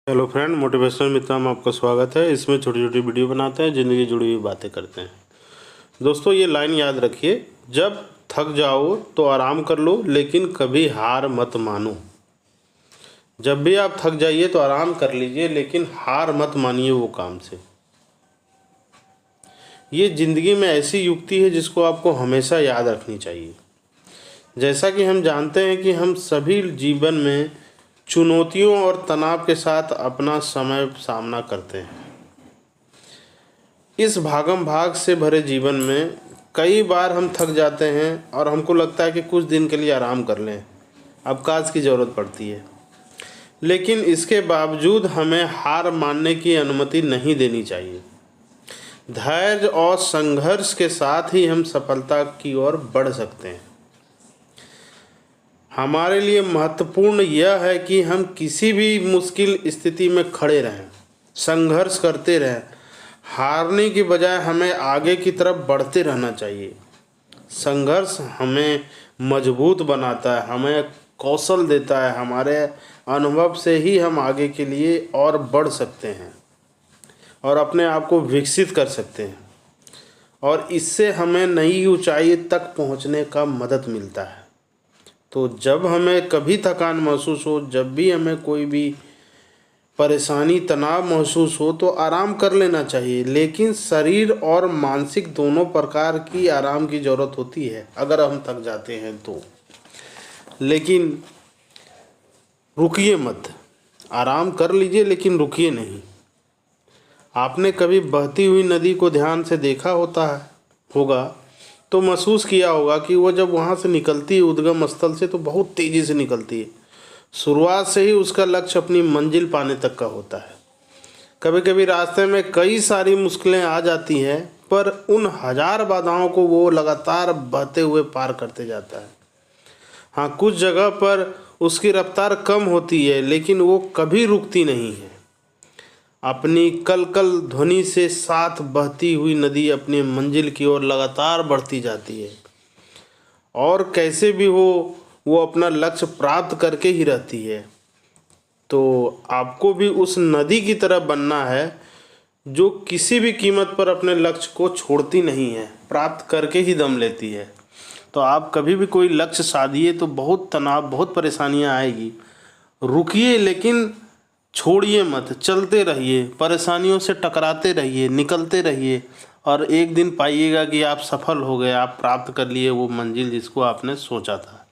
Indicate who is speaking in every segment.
Speaker 1: Hello friend, motivational मित्रा में आपका स्वागत है। इसमें छोटी छोटी वीडियो बनाते हैं, ज़िंदगी जुड़ी हुई बातें करते हैं। दोस्तों, ये लाइन याद रखिए, जब थक जाओ तो आराम कर लो, लेकिन कभी हार मत मानो। जब भी आप थक जाइए तो आराम कर लीजिए, लेकिन हार मत मानिए वो काम से। ये ज़िंदगी में ऐसी युक्ति है जिसको आपको हमेशा याद रखनी चाहिए। जैसा कि हम जानते हैं कि हम सभी जीवन में चुनौतियों और तनाव के साथ अपना समय सामना करते हैं। इस भागम भाग से भरे जीवन में कई बार हम थक जाते हैं और हमको लगता है कि कुछ दिन के लिए आराम कर लें, अवकाश की ज़रूरत पड़ती है। लेकिन इसके बावजूद हमें हार मानने की अनुमति नहीं देनी चाहिए। धैर्य और संघर्ष के साथ ही हम सफलता की ओर बढ़ सकते हैं। हमारे लिए महत्वपूर्ण यह है कि हम किसी भी मुश्किल स्थिति में खड़े रहें, संघर्ष करते रहें। हारने की बजाय हमें आगे की तरफ बढ़ते रहना चाहिए। संघर्ष हमें मजबूत बनाता है, हमें कौशल देता है। हमारे अनुभव से ही हम आगे के लिए और बढ़ सकते हैं और अपने आप को विकसित कर सकते हैं, और इससे हमें नई ऊंचाई तक पहुंचने का मदद मिलता है। तो जब हमें कभी थकान महसूस हो, जब भी हमें कोई भी परेशानी, तनाव महसूस हो, तो आराम कर लेना चाहिए। लेकिन शरीर और मानसिक दोनों प्रकार की आराम की ज़रूरत होती है अगर हम थक जाते हैं तो। लेकिन रुकिए मत, आराम कर लीजिए लेकिन रुकिए नहीं। आपने कभी बहती हुई नदी को ध्यान से देखा होगा तो महसूस किया होगा कि वो जब वहाँ से निकलती है उद्गम स्थल से, तो बहुत तेज़ी से निकलती है। शुरुआत से ही उसका लक्ष्य अपनी मंजिल पाने तक का होता है। कभी कभी रास्ते में कई सारी मुश्किलें आ जाती हैं, पर उन हजार बाधाओं को वो लगातार बहते हुए पार करते जाता है। हाँ, कुछ जगह पर उसकी रफ्तार कम होती है, लेकिन वो कभी रुकती नहीं है। अपनी कल कल ध्वनि से साथ बहती हुई नदी अपनी मंजिल की ओर लगातार बढ़ती जाती है, और कैसे भी हो वो अपना लक्ष्य प्राप्त करके ही रहती है। तो आपको भी उस नदी की तरह बनना है जो किसी भी कीमत पर अपने लक्ष्य को छोड़ती नहीं है, प्राप्त करके ही दम लेती है। तो आप कभी भी कोई लक्ष्य साधिए तो बहुत तनाव, बहुत परेशानियां आएगी। रुकिए लेकिन छोड़िए मत, चलते रहिए, परेशानियों से टकराते रहिए, निकलते रहिए, और एक दिन पाइएगा कि आप सफल हो गए, आप प्राप्त कर लिए वो मंजिल जिसको आपने सोचा था।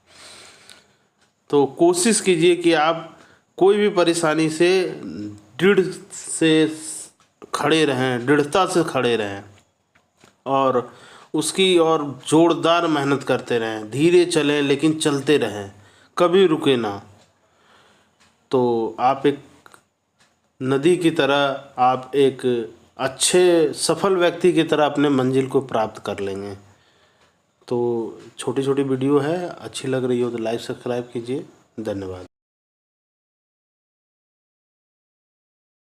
Speaker 1: तो कोशिश कीजिए कि आप कोई भी परेशानी से दृढ़ता से खड़े रहें और उसकी और जोरदार मेहनत करते रहें। धीरे चलें लेकिन चलते रहें, कभी रुके ना। तो आप एक नदी की तरह, आप एक अच्छे सफल व्यक्ति की तरह अपने मंजिल को प्राप्त कर लेंगे। तो छोटी छोटी वीडियो है, अच्छी लग रही हो तो लाइक सब्सक्राइब कीजिए। धन्यवाद।